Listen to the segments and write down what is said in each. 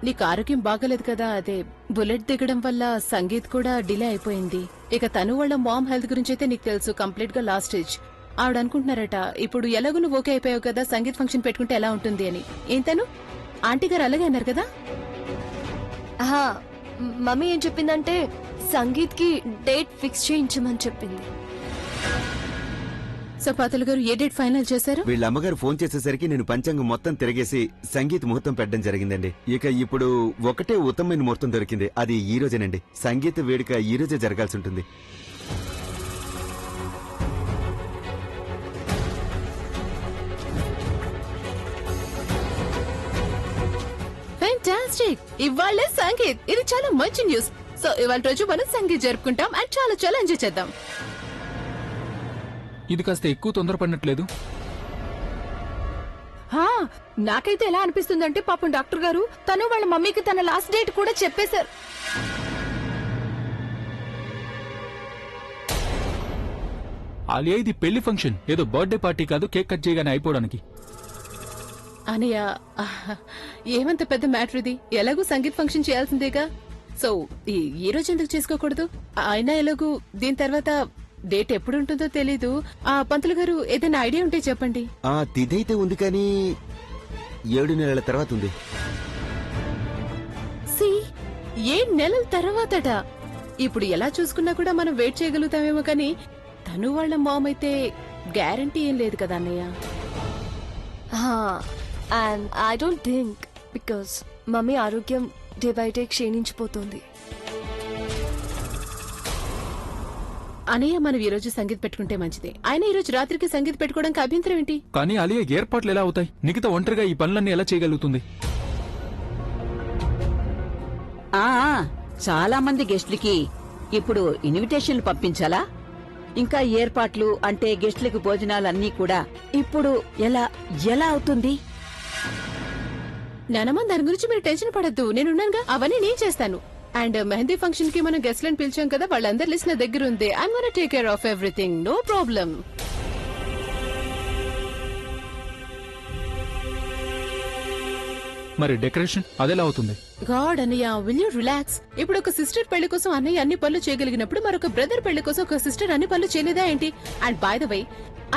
నీకు ఆరోగ్యం బాగలేదు కదా, అదే బుల్లెట్ దిగడం వల్ల సంగీత్ కూడా డిలే అయిపోయింది. ఇక తను వాళ్ళ మామ్ హెల్త్ గురించి అయితే నీకు తెలుసు, కంప్లీట్ గా లాస్ట్ స్టేజ్. ఆవిడ అనుకుంటున్నారట, ఇప్పుడు ఎలాగో నువ్వు ఓకే అయిపోయావు కదా, సంగీత్ ఫంక్షన్ పెట్టుకుంటే ఎలా ఉంటుంది అని. ఏంతను ఆంటీ గారు అలాగే అన్నారు కదా? మమ్మీ ఏం చెప్పిందంటే సంగీత్ కి డేట్ ఫిక్స్ చేయించమని చెప్పింది. సో పాతలు గారు ఏ డేట్ ఫైనల్ చేశారు? వీళ్ళ అమ్మగారు ఫోన్ చేసేసరికి నేను పంచాంగం మొత్తం తిరిగేసి సంగీత్ ముహూర్తం పెట్టడం జరిగిందండి. ఇక ఇప్పుడు ఒకటే ఉత్తమమైన ముహూర్తం దొరికింది, అది ఈ రోజేనండి. సంగీత వేడుక ఈ రోజే జరగాల్సి ఉంటుంది. ఫ్యాంటాస్టిక్! ఇవాళ సంగీత్, ఇది చాలా మంచి న్యూస్. సో ఇవాళ రోజు మనం సంగీత్ జరుపుకుంటాం అండ్ చాలా చాలా ఎంజాయ్ చేద్దాం. ఇది కాస్త ఎక్కువ తొందరపడినట్లేదు? నాకైతే ఎలా అనిపిస్తుందంటే పాపం డాక్టర్ గారు తను వాళ్ళ మమ్మీకి తన లాస్ట్ డేట్ కూడా చెప్పేశారు. ఆలియా, ఇది పెళ్లి ఫంక్షన్, ఏదో బర్త్డే పార్టీ కాదు కేక్ కట్ చేయగానే అయిపోవడానికి. అనయ్య, ఏమంత పెద్ద మ్యాటర్ ఇది? ఎలాగూ సంగీత్ ఫంక్షన్ చేయాల్సిందేగా. సో ఈ రోజు ఎందుకు చేసుకోకూడదు? అయినా ఎలాగూ దీని తర్వాత డేట్ ఎప్పుడు ఉంటుందో తెలీదు. పంతులు గారు ఏదైనా ఐడియా ఉంటే చెప్పండి. ఆ తిథైతే ఉంది కానీ 7 నెలల తర్వాత ఉంది. 7 నెలల తర్వాతట. ఇప్పుడు ఎలా చూసుకున్నా కూడా మనం వెయిట్ చేయగలుగుతామేమో కానీ తను వాళ్ళ మామ్ అయితే గ్యారంటీ ఏం లేదు కదా అన్నయ్య. And I don't think, because mummy ఆరోగ్యం డే బై డే క్షీణించిపోతుంది. అనయ్య, మనం ఈ రోజు సంగీత్ పెట్టుకుంటే మంచిది. ఆయన ఈ రోజు రాత్రికి సంగీత్ పెట్టుకోవడానికి అభ్యంతరం ఏంటి? కానీ అలియా, ఏర్పాట్లు ఎలా అవుతాయి? నిఖిత ఒంటరిగా ఈ పనులన్నీ ఎలా చేయగలుగుతుంది? చాలా మంది గెస్ట్లకి ఇప్పుడు ఇన్విటేషన్లు పంపించాలా? ఇంకా ఏర్పాట్లు అంటే గెస్ట్లకి భోజనాలన్నీ కూడా ఇప్పుడు ఎలా ఎలా అవుతుంది? నానమ్మ, దాని గురించి మీరు టెన్షన్ పడద్దు, నేనున్నానుగా, అవన్నీ నేను చేస్తాను. అండ్ మెహందీ ఫంక్షన్ కి మనం గెస్ట్ లను పిలిచాం కదా, వాళ్ళందరి లిస్ట్ నా దగ్గర ఉంది. I'm gonna take care of everything, no problem. మరి డెకరేషన్ అదెలా అవుతుంది? గాడ్ అన్నయ్య, విల్ యూ రిలాక్స్? ఇప్పుడు ఒక సిస్టర్ పెళ్లి కోసం అన్నయ్య అన్ని పనులు చేయగలిగినప్పుడు మరొక బ్రదర్ పెళ్లి కోసం ఒక సిస్టర్ అన్ని పనులు చేయలేదా ఏంటి? And by the way,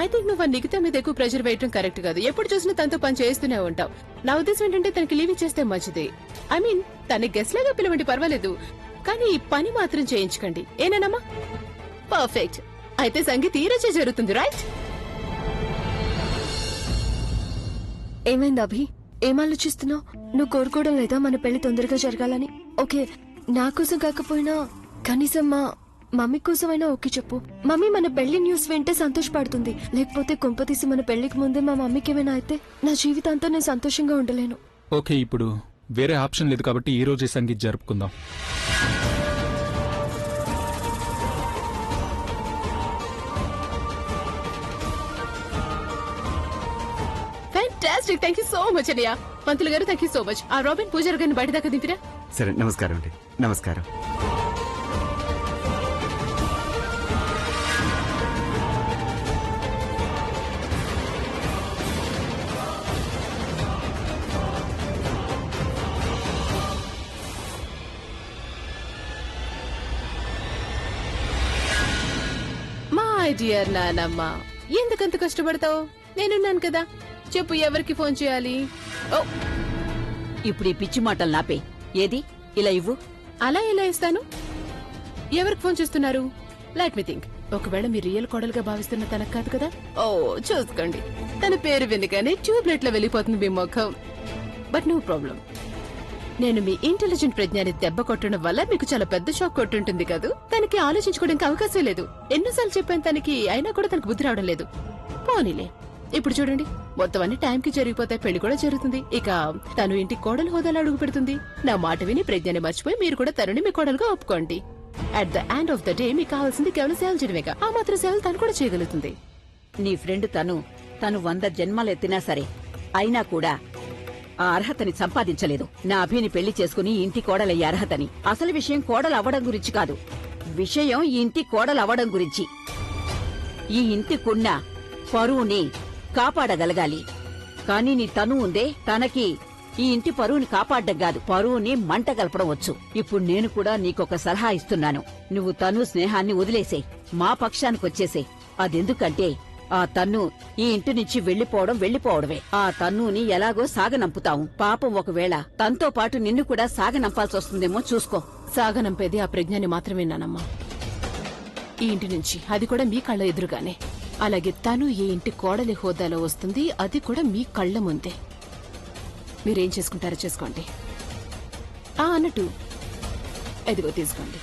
I think నువ్వు నిఖిత మీద ఎక్కువ ప్రెషర్ వేయడం కరెక్ట్ కాదు. ఎప్పుడు చూసినా తనతో పని చేస్తూనే ఉంటావు. నా ఉద్దేశం ఏంటంటే తనకి లీవ్ ఇచ్చేస్తే మంచిది. ఐ మీన్, తన గెస్ట్ లాగా పిలవండి, పర్వాలేదు, కానీ ఈ పని మాత్రం చేయించకండి. ఏనానమ్మా? పర్ఫెక్ట్. అయితే సంగీత్ ఈ రోజే జరుగుతుంది, రైట్? ఏమైంది అభి? ఏం ఆలోచిస్తున్నావు? నువ్వు కోరుకోవడం లేదా మన పెళ్లి తొందరగా జరగాలని? ఓకే, నా కోసం కాకపోయినా కనీసం మా మమ్మీ కోసమైనా ఓకే చెప్పు. మమ్మీ మన పెళ్లి న్యూస్ వింటే సంతోషపడుతుంది. లేకపోతే కొంపతీసి మన పెళ్లికి ముందే మా మమ్మీకి ఏమైనా అయితే నా జీవితాంతం నేను సంతోషంగా ఉండలేను. ఓకే, ఇప్పుడు వేరే ఆప్షన్ లేదు కాబట్టి ఈ రోజే సంగీత్ జరుపుకుందాం. Fantastic, thank you so much అన్నయ్య. పంతులు గారు థ్యాంక్ యూ సో మచ్. ఆ రాబిన్ పూజారి గారిని బయట దాకా దింపిరా. సరే, నమస్కారం అండి. నమస్కారం. మై డియర్ నానమ్మ, ఎందుకంత కష్టపడతావు? నేనున్నాను కదా, చెప్పు ఎవరికి ఫోన్ చేయాలి? ఓ, ఇప్పుడు ఈ పిచ్చి మాటలు నాపే. ఏది ఇలా ఇవ్వు. అలా ఎలా ఇస్తాను? ఎవరికి ఫోన్ చేస్తున్నారు? Let me think. ఒకవేళ మీ రియల్ కోడలుగా భావిస్తున్న తనకు కాదు కదా? ఓ, చూసుకోండి, తన పేరు వినగానే ట్యూబ్లెట్ లో వెళ్ళిపోతుంది మీ ముఖం. బట్ నో ప్రాబ్లం, నేను మీ ఇంటెలిజెంట్ ప్రజ్ఞాన్ని దెబ్బ కొట్టడం వల్ల మీకు చాలా పెద్ద షాక్ కొట్టుంటుంది కదా. తనకి ఆలోచించుకోవడానికి అవకాశం లేదు. ఎన్నోసార్లు చెప్పాను తనకి, అయినా కూడా తనకు బుద్ధి రావడం లేదు. పోనీలే, ఇప్పుడు చూడండి, మొత్తం అన్ని టైంకి జరిగిపోతాయి, పెళ్లి కూడా జరుగుతుంది. ఇక తను ఇంటి కోడలు హోదాలో అడుగు పెడుతుంది. నా మాట విని ప్రజ్ఞని మర్చిపోయి మీరు కూడా తనని మీ కోడలుగా ఒప్పుకోండి. At the end of the day మీకు కావాల్సింది కేవలం సేవలు చేయడమేగా. ఆ మాత్రం సేవలు తను కూడా చేయగలుగుతుంది. నీ ఫ్రెండ్ తను 100 జన్మలు ఎత్తినా సరే అయినా కూడా ఆ అర్హతని సంపాదించలేదు. నా అభిని పెళ్లి చేసుకుని ఇంటి కోడలయ్యే అర్హతని. అసలు విషయం కోడలు అవ్వడం గురించి కాదు, విషయం ఈ ఇంటి కోడలు అవ్వడం గురించి. ఈ ఇంటికున్న పరువుని కాపాడగలగాలి. కాని నీ తను ఉందే, తనకి ఈ ఇంటి పరువుని కాపాడడం కాదు, పరువుని మంట కలపడం వచ్చు. ఇప్పుడు నేను కూడా నీకొక సలహా ఇస్తున్నాను. నువ్వు తను స్నేహాన్ని వదిలేసేయ్, మా పక్షానికొచ్చేసేయ్. అదెందుకంటే ఆ తన్ను ఈ ఇంటి నుంచి వెళ్లిపోవడమే. ఆ తన్నుని ఎలాగో సాగనంపుతావు. పాపం ఒకవేళ తనతో పాటు నిన్ను కూడా సాగనంపాల్సి వస్తుందేమో చూసుకో. సాగనంపేది ఆ ప్రజ్ఞని మాత్రమే నానమ్మా, ఈ ఇంటి నుంచి, అది కూడా మీ కళ్ళ ఎదురుగానే. అలాగే తను ఏ ఇంటి కోడలి హోదాలో వస్తుంది, అది కూడా మీ కళ్ళ ముందే. మీరేం చేసుకుంటారో చేసుకోండి. అన్నట్టు ఎదిగో తీసుకోండి.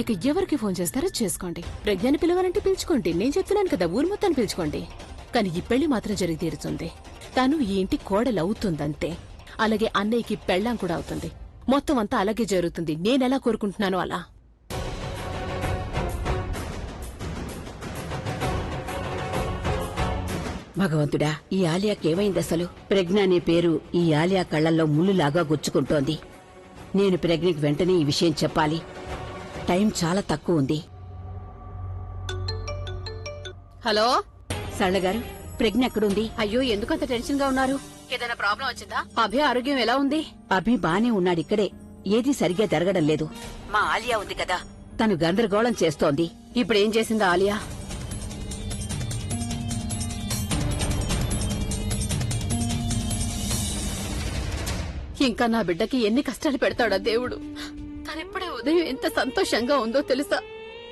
ఇక ఎవరికి ఫోన్ చేస్తారో చేసుకోండి. ప్రజ్ఞని పిలవాలంటే పిలుచుకోండి, నేను చెప్తున్నాను కదా, ఊరు మొత్తాన్ని పిలుచుకోండి. కానీ ఈ పెళ్లి మాత్రం జరిగి తీరుతుంది. తను ఈ ఇంటి కోడలవుతుందంతే. అలాగే అన్నయ్యకి పెళ్ళాం కూడా అవుతుంది. మొత్తం అంతా అలాగే జరుగుతుంది, నేనెలా కోరుకుంటున్నానో అలా. భగవంతుడా, ఈ ఆలియాకేమైంది అసలు? ప్రజ్ఞ అనే పేరు ఈ ఆలియా కళ్లల్లో ముళ్ళులాగా గుచ్చుకుంటోంది. నేను ప్రజ్ఞకి వెంటనే ఈ విషయం చెప్పాలి. టైం చాలా తక్కువ ఉంది. హలో సరళగారు, ప్రజ్ఞ ఎక్కడుంది? అయ్యో, ఎందుకంత టెన్షన్ గా ఉన్నారు? ఏదైనా ప్రాబ్లం వచ్చిందా? అభయ ఆరోగ్యం ఎలా ఉంది? అభి బానే ఉన్నాడిక్కడే, ఏదీ సరిగ్గా జరగడం లేదు. మా ఆలియా ఉంది కదా, తను గందరగోళం చేస్తోంది. ఇప్పుడు ఏం చేసిందా ఆలియా? ఇంకా నా బిడ్డకి ఎన్ని కష్టాలు పెడతాడా దేవుడు. తనిప్పుడే ఉదయం ఎంత సంతోషంగా ఉందో తెలుసా?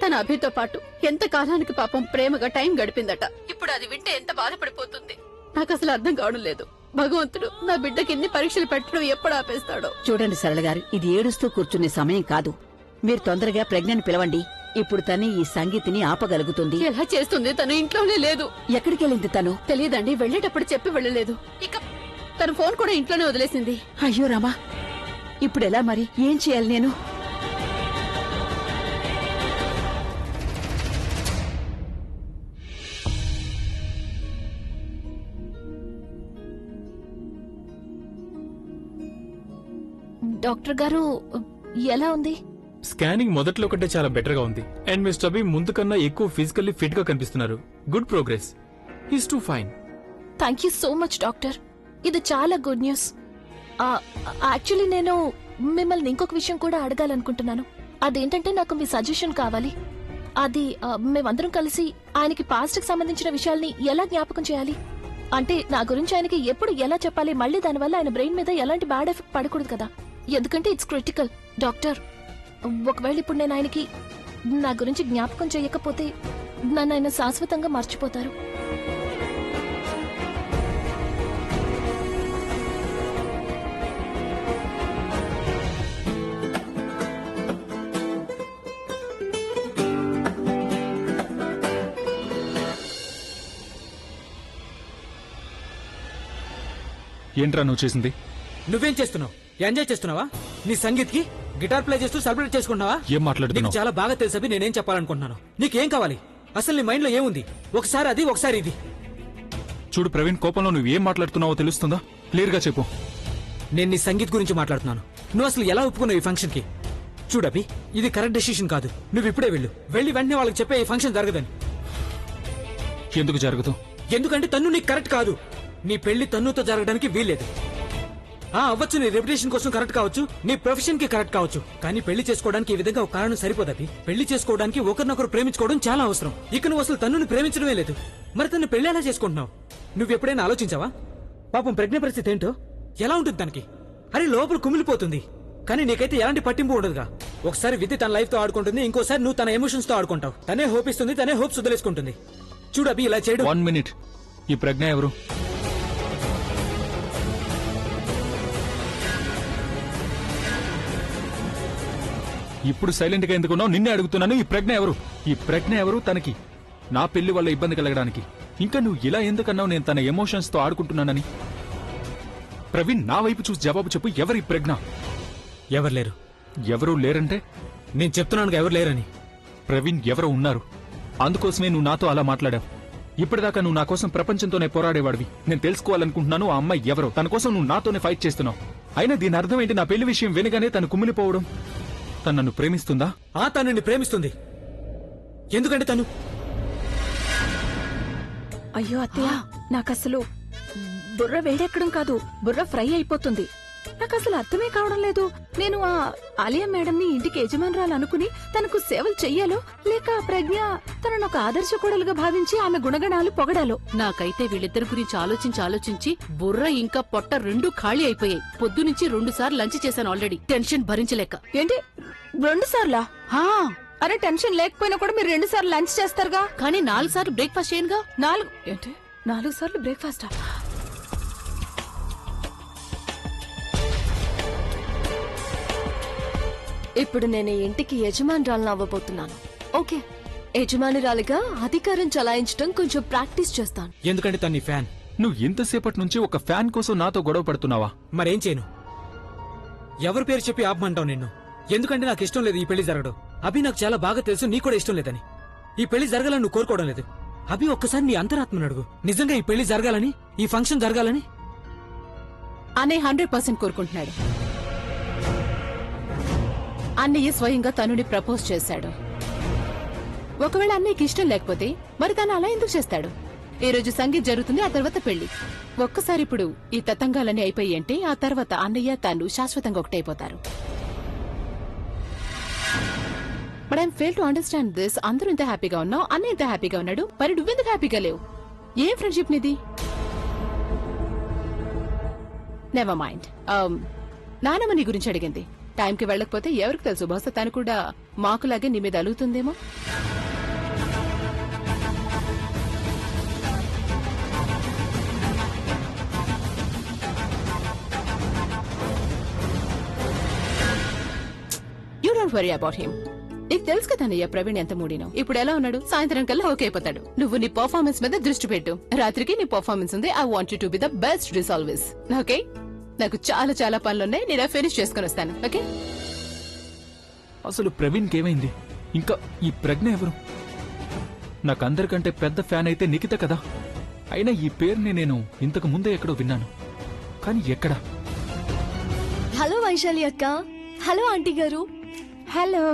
తన అభితో పాటు ఎంత కాలానికి పాపం ప్రేమగా టైం గడిపిందట. ఇప్పుడు అది వింటే ఎంత బాధపడిపోతుంది. నాకు అసలు అర్థం కావడం లేదు. భగవంతుడు నా బిడ్డకి ఎన్ని పరీక్షలు పెట్టడం ఎప్పుడు ఆపేస్తాడో. చూడండి సరళగారు, ఇది ఏడుస్తూ కూర్చునే సమయం కాదు. మీరు తొందరగా ప్రజ్ఞని పిలవండి. ఇప్పుడు తనే ఈ సంగీతిని ఆపగలుగుతుంది. ఎలా చేస్తుంది? తను ఇంట్లోనే లేదు. ఎక్కడికెళ్ళింది తను? తెలియదండి, వెళ్లేటప్పుడు చెప్పి వెళ్ళలేదు. ఇక తన ఫోన్ కూడా ఇంట్లోనే వదిలేసింది. అయ్యో రామా, ఇప్పుడెలా మరి? ఏం చేయాలి నేను? డాక్టర్ గారు ఎలా ఉంది? స్కానింగ్ మొదట్లో కంటే చాలా బెటర్ గా ఉంది. అండ్ మిస్టర్ అభి ముందు కన్నా ఎక్కువ ఫిజికల్లీ ఫిట్ గా కనిపిస్తున్నారు. Good progress. Is to fine. Thank you so much doctor, ఇది చాలా గుడ్ న్యూస్. యాక్చువల్లీ నేను మిమ్మల్ని ఇంకొక విషయం కూడా అడగాలనుకుంటున్నాను. అదేంటంటే నాకు మీ సజెషన్ కావాలి. అది మేమందరం కలిసి ఆయనకి పాస్ట్ కి సంబంధించిన విషయాల్ని ఎలా జ్ఞాపకం చేయాలి? అంటే నా గురించి ఆయనకి ఎప్పుడు ఎలా చెప్పాలి? మళ్ళీ దానివల్ల ఆయన బ్రెయిన్ మీద ఎలాంటి బ్యాడ్ ఎఫెక్ట్ పడకూడదు కదా. ఎందుకంటే ఇట్స్ క్రిటికల్. డాక్టర్, ఒకవేళ ఇప్పుడు నేను ఆయనకి నా గురించి జ్ఞాపకం చేయకపోతే నన్ను ఆయన శాశ్వతంగా మర్చిపోతారు. ఏంట్రా నువ్వు చేసింది? నువ్వేం చేస్తున్నావు? ఎంజాయ్ చేస్తున్నావా? నీ సంగీత్ కి గిటార్ ప్లే చేస్తూ సెలబ్రేట్ చేసుకుంటున్నావా? ఏం మాట్లాడుతున్నావు? నీకు చాలా బాగా తెలుసవి నేనేం చెప్పాలనుకుంటున్నాను. నీకేం కావాలి? అసలు నీ మైండ్ లో ఏముంది? ఒకసారి అది, ఒకసారి ఇది. చూడు ప్రవీణ్, కోపంలో నువ్వు ఏం మాట్లాడుతున్నావో తెలుస్తుందా? క్లియర్ గా చెప్పు. నేను నీ సంగీత్ గురించి మాట్లాడుతున్నాను. నువ్వు అసలు ఎలా ఒప్పుకున్నావు ఈ ఫంక్షన్ కి? చూడబి, ఇది కరెక్ట్ డెసిషన్ కాదు. నువ్వు ఇప్పుడే వెళ్ళి వెంటనే వాళ్ళకి చెప్పే ఈ ఫంక్షన్ జరగదని. ఎందుకు జరగదు? ఎందుకంటే తన్ను నీకు కరెక్ట్ కాదు. నీ పెళ్లి తన్నుతో జరగడానికి వీల్లేదు. అవ్వచ్చు, నీ రెప్యుటేషన్ కోసం కరెక్ట్ కావచ్చు, నీ ప్రొఫెషన్ కి కరెక్ట్ కావచ్చు, కానీ పెళ్లి చేసుకోవడానికి ఈ విధంగా ఒక కారణం సరిపోదది. పెళ్లి చేసుకోవడానికి ఒకరినొకరు ప్రేమించుకోవడం చాలా అవసరం. ఇక నువ్వు అసలు తన్నుని ప్రేమించడమే లేదు, మరి తను పెళ్లి ఎలా చేసుకుంటున్నావు? నువ్వు ఎప్పుడైనా ఆలోచించావా? పాపం ప్రజ్ఞ పరిస్థితి ఏంటో, ఎలా ఉంటుంది తనకి? అరే లోపల కుమిలిపోతుంది. కానీ నీకైతే ఎలాంటి పట్టింపు ఉండదుగా. ఒకసారి విధి తన లైఫ్ తో ఆడుకుంటుంది, ఇంకోసారి నువ్వు తన ఎమోషన్స్ తో ఆడుకుంటావు. తనే హోప్ ఇస్తుంది, తనే హోప్స్ వదిలేసుకుంటుంది. చూడబి, ఇలా చేయడం. 1 minute. ఈ ప్రజ్ఞ ఎవరు? ఇప్పుడు సైలెంట్ గా ఎందుకున్నావు? నిన్నే అడుగుతున్నాను, ఈ ప్రజ్ఞ ఎవరు? ఈ ప్రజ్ఞ ఎవరు? తనకి నా పెళ్లి వల్ల ఇబ్బంది కలగడానికి. ఇంకా నువ్వు ఇలా ఎందుకన్నావు నేను తన ఎమోషన్స్ తో ఆడుకుంటున్నానని? ప్రవీణ్, నా వైపు చూసి జవాబు చెప్పు. ఎవరి ప్రజ్ఞ? ఎవరు లేరు. ఎవరు లేరంటే? నేను చెప్తున్నాను ఎవరు లేరని. ప్రవీణ్, ఎవరు ఉన్నారు. అందుకోసమే నువ్వు నాతో అలా మాట్లాడావు. ఇప్పటిదాకా నువ్వు నా కోసం ప్రపంచంతోనే పోరాడేవాడివి. నేను తెలుసుకోవాలనుకుంటున్నాను ఆ అమ్మాయి ఎవరో. తన కోసం నువ్వు నాతోనే ఫైట్ చేస్తున్నావు. అయినా దీని అర్థం ఏంటి? నా పెళ్లి విషయం వినగానే తను కుమిలిపోవడం. తను నన్ను ప్రేమిస్తుందా? తను నిన్ను ప్రేమిస్తుంది. ఎందుకంటే తను అయ్యో అత్తయ్య, నాకసలు బుర్ర వేడెక్కడం కాదు, బుర్ర ఫ్రై అయిపోతుంది. నాకు అసలు అర్థమే కావడం లేదు. నేను ఆ ఆలియా మేడం ని ఇంటికి యజమానురాలు అనుకుని తనకు సేవలు చెయ్యాలో, లేక ఆ ప్రజ్ఞ తనను ఒక ఆదర్శ కోడలుగా భావించి ఆమె గుణగణాలు పొగడాలో. నాకైతే వీళ్ళిద్దరి గురించి ఆలోచించి బుర్ర ఇంకా పొట్ట రెండూ ఖాళీ అయిపోయాయి. పొద్దునుంచి 2 సార్లు లంచ్ చేశాను ఆల్రెడీ, టెన్షన్ భరించలేక. ఏంటి 2 సార్లా? హా, అరే టెన్షన్ లేకపోయినా కూడా మీరు 2 సార్లు లంచ్ చేస్తారుగా. కానీ 4 సార్లు బ్రేక్ఫాస్ట్ చేయనుగా. 4 సార్లు బ్రేక్ఫాస్టా? ఇప్పుడు నేను ఈ ఇంటికి యజమానురాలను అవ్వబోతున్నాను. ఓకే, యజమానురాలిగా అధికారం చలాయించడం కొంచెం ప్రాక్టీస్ చేస్తాను. ఎందుకంటే తన నీ ఫ్యాన్. నువ్వు ఇంతసేపటి నుంచి ఒక ఫ్యాన్ కోసం నాతో గొడవ పడుతున్నావా? మరేం చేయను? ఎవరి పేరు చెప్పి ఆపమంటావు నిన్ను? ఎందుకంటే నాకు ఇష్టం లేదు ఈ పెళ్లి జరగడం. అభి నాకు చాలా బాగా తెలుసు నీ కూడా ఇష్టం లేదని. ఈ పెళ్లి జరగాలని నువ్వు కోరుకోవడం లేదు. అభి ఒక్కసారి నీ అంతరాత్మను అడుగు. నిజంగా ఈ పెళ్లి జరగాలని, ఈ ఫంక్షన్ జరగాలని అనే 100% కోరుకుంటున్నాడు. అన్నయ్య స్వయంగా తనుని ప్రపోజ్ చేశాడు. ఒకవేళ అన్నయ్యకి ఇష్టం లేకపోతే మరి తను అలా ఎందుకు చేస్తాడు? ఈ రోజు సంగీత్ జరుగుతుంది, ఆ తర్వాత పెళ్లి. ఒక్కసారి ఇప్పుడు ఈ తతంగాలన్నీ అయిపోయి అంటే ఆ తర్వాత అన్నయ్య తను శాశ్వతంగా ఒకటైపోతారు. But I'm fail to understand this. అందరూ ఇంత హ్యాపీగా ఉన్నావు, అన్నయ్య ఇంత హ్యాపీగా ఉన్నాడు, మరి నువ్వెందుకు హ్యాపీగా లేవు? ఏం ఫ్రెండ్షిప్ నీది? Never mind. నానమ్మ నీ గురించి అడిగింది. టైంకి వెళ్ళకపోతే ఎవరికి తెలుసు, బహుశా తను కూడా మాకులాగే నీ మీద అలుగుతుందేమో. You don't worry about him. నీకు తెలుసు కదా అన్నయ్య ప్రవీణ్ ఎంత మూడినో. ఇప్పుడు ఎలా ఉన్నాడు? సాయంత్రం కల్లా ఓకే అయిపోతాడు. నువ్వు నీ పర్ఫార్మెన్స్ మీద దృష్టి పెట్టు. రాత్రికి నీ పర్ఫార్మెన్స్ ఉంది. I want you to be the best this always. Okay, నాకు చాలా చాలా పనులున్నాయి, నేను ఫినిష్ చేసుకుని వస్తాను. ఓకే. అసలు ప్రవీణ్కి ఏమైంది? ఇంకా ఈ ప్రజ్ఞ ఎవరు? నాకందరికంటే పెద్ద ఫ్యాన్ అయితే నిఖిత కదా. అయినా ఈ పేరుని నేను ఇంతకు ముందే ఎక్కడో విన్నాను, కానీ ఎక్కడా? హలో వైశాలి అక్క. హలో ఆంటీ గారు. హలో.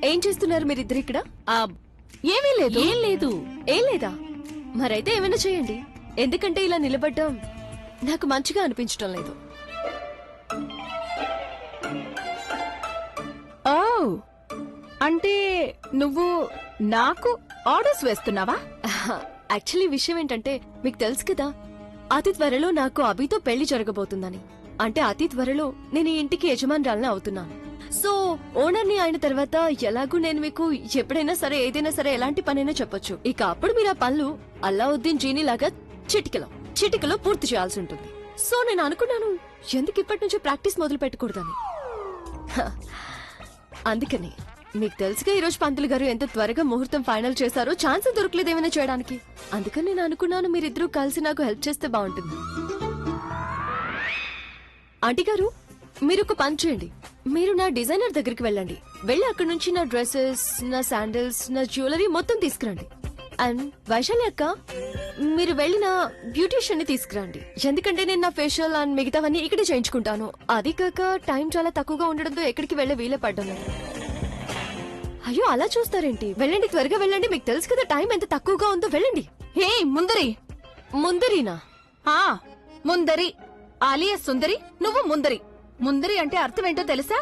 ఏం చేస్తున్నారు మీరిద్దరు ఇక్కడ? ఏమీ లేదు. ఏం లేదు. ఏం లేదా? మరైతే ఏమైనా చేయండి, ఎందుకంటే ఇలా నిలబడ్డం నాకు మంచిగా అనిపించడం లేదు. ఓ, అంటే నువ్వు నాకు ఆర్డర్స్ వేస్తున్నావా? యాక్చువల్లీ విషయం ఏంటంటే, మీకు తెలుసు కదా అతి త్వరలో నాకు అభితో పెళ్లి జరగబోతుందని. అంటే అతి త్వరలో నేను ఈ ఇంటికి యజమానురాలని అవుతున్నాను. సో ఓనర్ ని అయిన తర్వాత ఎలాగూ నేను మీకు ఎప్పుడైనా సరే ఏదైనా సరే ఎలాంటి పనైనా చెప్పొచ్చు. ఇక అప్పుడు మీరు ఆ పనులు అల్లావుద్దీన్ జీనీ లాగా చిటికలో పూర్తి చేయాల్సి ఉంటుంది. సో నేను అనుకున్నాను, ఎందుకు ఇప్పటి నుంచి ప్రాక్టీస్ మొదలు పెట్టకూడదని. అందుకని మీకు తెలుసుగా ఈరోజు పంతులు గారు ఎంత త్వరగా ముహూర్తం ఫైనల్ చేశారో, ఛాన్స్ దొరకలేదు ఏమైనా చేయడానికి. అందుకని నేను అనుకున్నాను మీరిద్దరూ కలిసి నాకు హెల్ప్ చేస్తే బాగుంటుంది. ఆంటీ గారు, మీరు ఒక పని చేయండి. మీరు నా డిజైనర్ దగ్గరికి వెళ్ళండి. వెళ్ళి అక్కడ నుంచి నా డ్రెస్సెస్, నా శాండిల్స్, నా జ్యువెలరీ మొత్తం తీసుకురండి. అండ్ వైశాలి అక్క, మీరు వెళ్ళిన బ్యూటీషియన్ ని తీసుకురండి. ఎందుకంటే నేను నా ఫేషియల్ అండ్ మిగతావన్నీ ఇక్కడే చేయించుకుంటాను. అది కాక టైం చాలా తక్కువగా ఉండడంతో ఎక్కడికి వెళ్ళే వీలే పడ్డాను. అయ్యో అలా చూస్తారేంటి? వెళ్ళండి, త్వరగా వెళ్ళండి. మీకు తెలుసు కదా టైం ఎంత తక్కువగా ఉందో. వెళ్ళండి. హే ముందరి. ముందరీనా? ముందరి ఆలియా సుందరి, నువ్వు ముందరి. ముందరి అంటే అర్థం ఏంటో తెలుసా?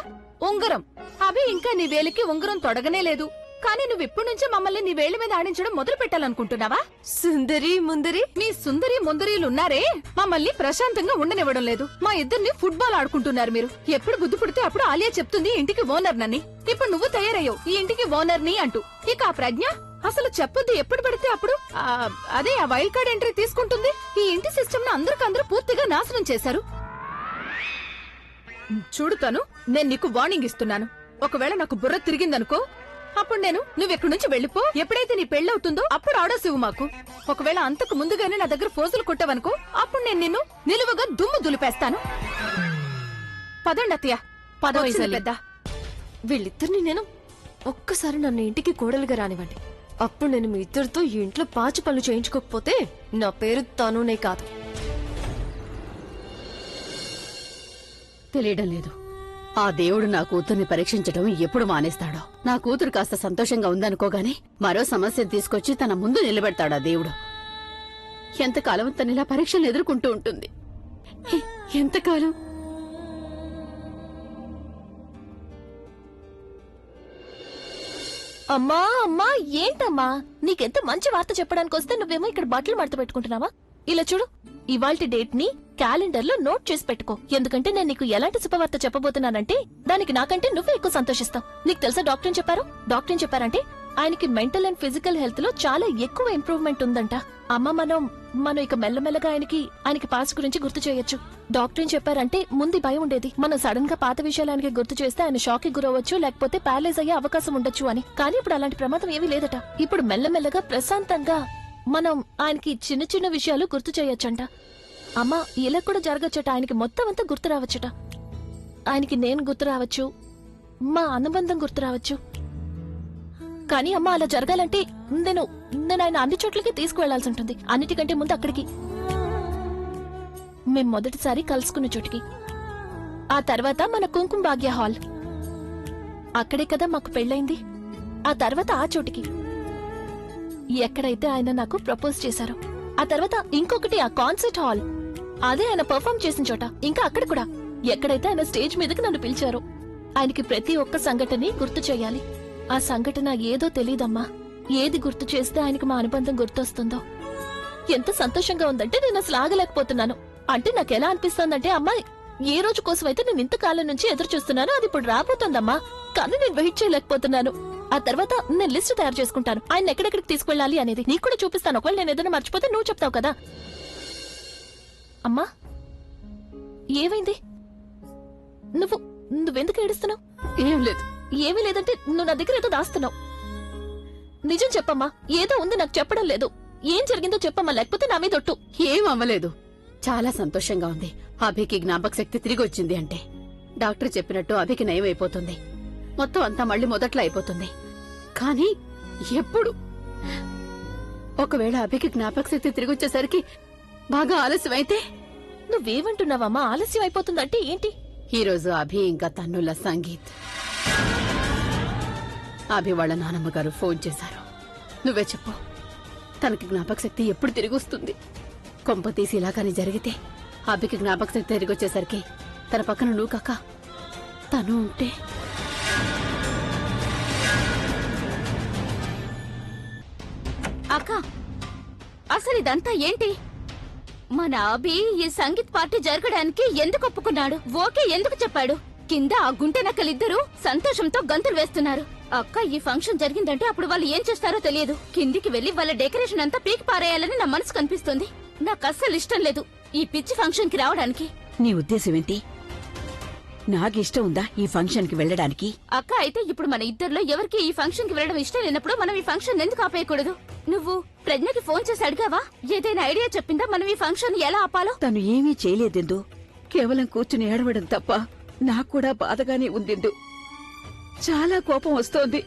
ఉంగరం. అభి ఇంకా నీ వేలికి ఉంగరం తొడగనే లేదు, కానీ నువ్వు ఇప్పటి నుంచే మమ్మల్ని నీ వేళ్ల మీద ఆడించడం మొదలు పెట్టాలనుకుంటున్నావా? సుందరి ముందరి, మీ సుందరి ముందరీలున్నారే మమ్మల్ని ప్రశాంతంగా ఉండనివ్వడం లేదు. మా ఇద్దరిని ఫుట్బాల్ ఆడుకుంటున్నారు మీరు. ఎప్పుడు బుద్ధి పుడితే అప్పుడు ఆలియా చెప్తుంది ఇంటికి ఓనర్ నని. ఇప్పుడు నువ్వు తయారయ్యావు ఈ ఇంటికి ఓనర్ ని అంటూ. ఇక ఆ ప్రజ్ఞ అసలు చెప్పొద్దు, ఎప్పుడు పడితే అప్పుడు అదే ఆ వైల్డ్ కార్డ్ ఎంట్రీ తీసుకుంటుంది. ఈ ఇంటి సిస్టమ్ ను అందరికందరూ పూర్తిగా నాశనం చేశారు. చూడుతాను, నేను నీకు వార్నింగ్ ఇస్తున్నాను. ఒకవేళ నాకు బుర్ర తిరిగిందనుకో, అప్పుడు నేను నువ్వెక్కడి నుంచి వెళ్ళిపో. ఎప్పుడైతే నీ పెళ్ళవుతుందో అప్పుడు ఆర్డర్స్ ఇవ్వు మాకు. ఒకవేళ అంతకు ముందుగానే నా దగ్గర ఫోజులు కొట్టవనుకో, అప్పుడు నేను నిన్ను నిలువుగా దుమ్ము దులిపేస్తాను. పదండి అత్తయ్య. వైశాలి. పెద్ద వీళ్ళిద్దరిని నేను ఒక్కసారి నన్ను ఇంటికి కోడలుగా రానివ్వండి. అప్పుడు నేను మీ ఇద్దరితో ఈ ఇంట్లో పాచి పనులు చేయించుకోకపోతే నా పేరు తనునే కాదు. తెలియడం లేదు, ఆ దేవుడు నా కూతుర్ని పరీక్షించడం ఎప్పుడు మానేస్తాడో. నా కూతురు కాస్త సంతోషంగా ఉందనుకోగానే మరో సమస్యను తీసుకొచ్చి తన ముందు నిలబెడతాడా దేవుడు. ఎంతకాలం తను ఇలా పరీక్షలు ఎదుర్కొంటూ ఉంటుంది? ఎంతకాలం? అమ్మా అమ్మా ఏంటమ్మా, నీకెంత మంచి వార్త చెప్పడానికి వస్తే నువ్వేమో ఇక్కడ బట్టలు మడత పెట్టుకుంటున్నావా? ఇలా చూడు, ఇవాల్టి డేట్ ని క్యాలెండర్ లో నోట్ చేసి పెట్టుకో. ఎందుకంటే నేను నీకు ఎలాంటి శుభవార్త చెప్పబోతున్నానంటే దానికి నాకంటే నువ్వే ఎక్కువ సంతోషిస్తావు. నీకు తెలుసా డాక్టర్ ఏం చెప్పారు? డాక్టర్ ఏం చెప్పారంటే ఆయనకి మెంటల్ అండ్ ఫిజికల్ హెల్త్ లో చాలా ఎక్కువ ఇంప్రూవ్మెంట్ ఉందంట. అమ్మ మనం ఇక మెల్లమెల్లగా ఆయనకి పాస్ గురించి గుర్తు చేయొచ్చు. డాక్టర్ ఏం చెప్పారంటే ముందు భయం ఉండేది, మనం సడన్ గా పాత విషయాలకి గుర్తు చేస్తే ఆయన షాక్ కి గురవచ్చు, లేకపోతే ప్యారలైజ్ అయ్యే అవకాశం ఉండొచ్చు అని. కానీ ఇప్పుడు అలాంటి ప్రమాదం ఏమీ లేదట. ఇప్పుడు మెల్లమెల్లగా ప్రశాంతంగా మనం ఆయనకి చిన్న చిన్న విషయాలు గుర్తు చేయొచ్చంట. అమ్మ ఇలా కూడా జరగచ్చట, ఆయనకి మొత్తం అంతా గుర్తు రావచ్చట. ఆయనకి నేను గుర్తు రావచ్చు, మా అనుబంధం గుర్తు రావచ్చు. కానీ అమ్మ అలా జరగాలంటే నేను ఆయన అన్ని చోట్లకి తీసుకువెళ్లాల్సి ఉంటుంది. అన్నిటికంటే ముందు అక్కడికి, మేం మొదటిసారి కలుసుకున్న చోటికి. ఆ తర్వాత మన కుంకుమ భాగ్య హాల్, అక్కడే కదా మాకు పెళ్ళైంది. ఆ తర్వాత ఆ చోటికి, ఎక్కడైతే ఆయన నాకు ప్రపోజ్ చేశారో. ఆ తర్వాత ఇంకొకటి ఆ కాన్సర్ట్ హాల్, అదే ఆయన పర్ఫార్మ్ చేసిన చోట. ఇంకా అక్కడ కూడా ఎక్కడైతే ఆయన స్టేజ్ మీదకి నన్ను పిలిచారో. ఆయనకి ప్రతి ఒక్క సంఘటనని గుర్తు చేయాలి. ఆ సంఘటన ఏదో తెలీదమ్మా, ఏది గుర్తు చేస్తే ఆయనకి మా అనుబంధం గుర్తొస్తుందో. ఎంత సంతోషంగా ఉందంటే నేను అసలు ఆగలేకపోతున్నాను. అంటే నాకెలా అనిపిస్తోందంటే అమ్మా, ఏ రోజు కోసం అయితే నేను ఇంతకాలం నుంచి ఎదురు చూస్తున్నానో అది ఇప్పుడు రాబోతోందమ్మా. కానీ నేను వెయిట్ చేయలేకపోతున్నాను. ఆ తర్వాత నేను లిస్ట్ తయారు చేసుకుంటాను, ఆయన ఎక్కడెక్కడికి తీసుకెళ్ళాలి అనేది నీకు కూడా చూపిస్తాను. ఒకవేళ నేను ఏదైనా మర్చిపోతే నువ్వు చెప్తావు కదా. అమ్మా ఏమైంది? నువ్వెందుకు ఏడుస్తున్నావు? ఏం లేదు. ఏమీ లేదంటే నువ్వు నా దగ్గర ఏదో దాస్తున్నావు. నిజం చెప్పమ్మా, ఏదో ఉంది నాకు చెప్పడం లేదు. ఏం జరిగిందో చెప్పమ్మా, లేకపోతే నా మీద ఒట్టు. ఏం అవ్వలేదు. చాలా సంతోషంగా ఉంది. అభికి జ్ఞాపక శక్తి తిరిగి వచ్చింది అంటే డాక్టర్ చెప్పినట్టు అభికి నయం అయిపోతుంది. మొత్తం అంతా మళ్ళీ మొదట్లో అయిపోతుంది. కానీ ఎప్పుడు? ఒకవేళ అభికి జ్ఞాపక శక్తి తిరిగి వచ్చేసరికి బాగా ఆలస్యం అయితే? నువ్వేమంటున్నావమ్మా? ఆలస్యం అయిపోతుందంటే ఏంటి? ఈ రోజు అభి ఇంకా తన్నుల సంగీత్, అభి వాళ్ళ నానమ్మ గారు ఫోన్ చేశారు. నువ్వే చెప్పు, తనకి జ్ఞాపక శక్తి ఎప్పుడు తిరిగి వస్తుంది? కొంప తీసి ఇలా కానీ జరిగితే అభికి జ్ఞాపక శక్తి తిరిగి వచ్చేసరికి తన పక్కన నువ్వు కాక తను ఉంటే? అక్క, అసలు ఇదంతా ఏంటి? మన అభి ఈ సంగీత్ పార్టీ జరగడానికి ఎందుకు ఒప్పుకున్నాడు? ఓకే ఎందుకు చెప్పాడు? కింద ఆ గుంటె నక్కలిద్దరూ సంతోషంతో గంతులు వేస్తున్నారు. అక్క, ఈ ఫంక్షన్ జరిగిందంటే అప్పుడు వాళ్ళు ఏం చేస్తారో తెలియదు. కిందికి వెళ్లి వాళ్ళ డెకరేషన్ అంతా పీకి పారేయాలని నా మనసు కనిపిస్తుంది. నాకు అస్సలు ఇష్టం లేదు ఈ పిచ్చి ఫంక్షన్ కి రావడానికి. నీ ఉద్దేశం ఏంటి? నాకిష్టం ఉందా ఈ ఫంక్షన్ కి వెళ్ళడానికి? అక్క, అయితే ఇప్పుడు మన ఇద్దరిలో ఎవరికి ఈ ఫంక్షన్ కి వెళ్ళడం ఇష్టం లేనప్పుడు మనం ఈ ఫంక్షన్ ఎందుకు ఆపేయకూడదు? నువ్వు ప్రజ్ఞకి ఫోన్ చేసి అడిగావా? ఏదైనా ఐడియా చెప్పిందా మనం ఈ ఫంక్షన్ ఎలా ఆపాలో? తను ఏమీ చేయలేదెందు, కేవలం కూర్చుని ఏడవడం తప్ప. నాకు కూడా బాధగానే ఉందిందు. చాలా కోపం వస్తోంది.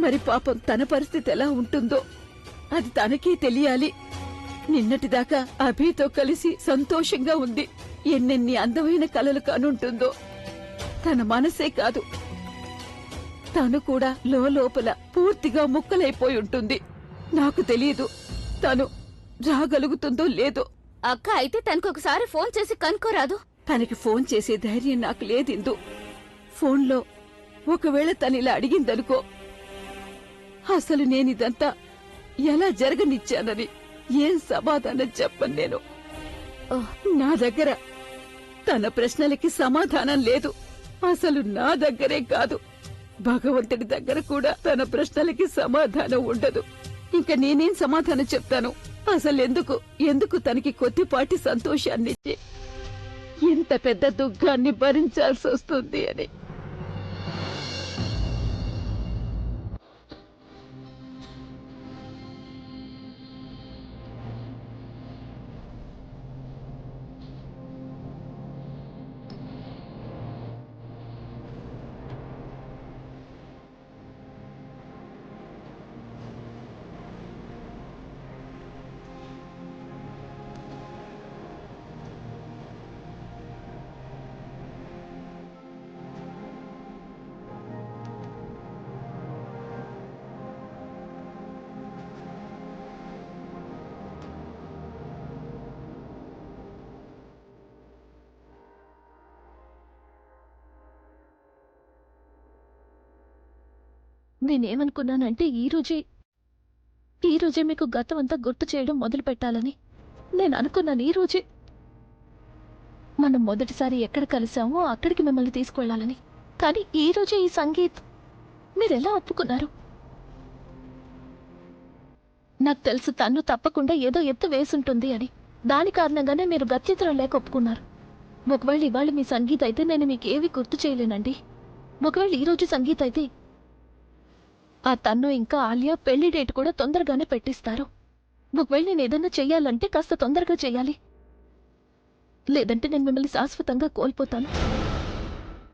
మరి పాపం తన పరిస్థితి ఎలా ఉంటుందో అది తనకే తెలియాలి. నిన్నటిదాకా అభితో కలిసి సంతోషంగా ఉంది. ఎన్నెన్ని అందమైన కలలు కానుంటుందో. తన మనసే కాదు, తను కూడా లోపల పూర్తిగా ముక్కలైపోయి ఉంటుంది. నాకు తెలియదు తను రాగలుగుతుందో లేదో. అక్క, అయితే తనకు ఒకసారి ఫోన్ చేసి కనుక్కోరాదు? తనకి ఫోన్ చేసే ధైర్యం నాకు లేదిందు. ఫోన్లో ఒకవేళ తనిలా అడిగిందనుకో, అసలు నేనిదంతా ఎలా జరగనిచ్చానని ఏం సమాధానం చెప్పను నేను. నా దగ్గర తన ప్రశ్నలకి సమాధానం లేదు. అసలు నా దగ్గరే కాదు, భగవంతుడి దగ్గర కూడా తన ప్రశ్నలకి సమాధానం ఉండదు. ఇంకా నేనేం సమాధానం చెప్తాను? అసలు ఎందుకు తనకి కొద్దిపాటి సంతోషాన్నిచ్చి ఇంత పెద్ద దుఃఖాన్ని భరించాల్సి వస్తుంది అని. నేనేమనుకున్నానంటే ఈ రోజే మీకు గతం అంతా గుర్తు చేయడం మొదలు పెట్టాలని నేను అనుకున్నాను. ఈ రోజే మనం మొదటిసారి ఎక్కడ కలిసామో అక్కడికి మిమ్మల్ని తీసుకువెళ్ళాలని. కానీ ఈ రోజే ఈ సంగీత్ మీరెలా ఒప్పుకున్నారు? నాకు తెలుసు తను తప్పకుండా ఏదో ఎత్తు వేసుంటుంది అని. దాని కారణంగానే మీరు గత్యంతరం లేక ఒప్పుకున్నారు. ఒకవేళ ఇవాళ మీ సంగీత్ అయితే నేను మీకు ఏవి గుర్తు చేయలేనండి. ఒకవేళ ఈరోజు సంగీత్ అయితే ఆ తన్ను ఇంకా ఆలియా పెళ్లి డేట్ కూడా తొందరగానే పెట్టిస్తారు. ఒకవేళ నేను ఏదైనా చెయ్యాలంటే కాస్త తొందరగా చెయ్యాలి, లేదంటే నేను మిమ్మల్ని శాశ్వతంగా కోల్పోతాను.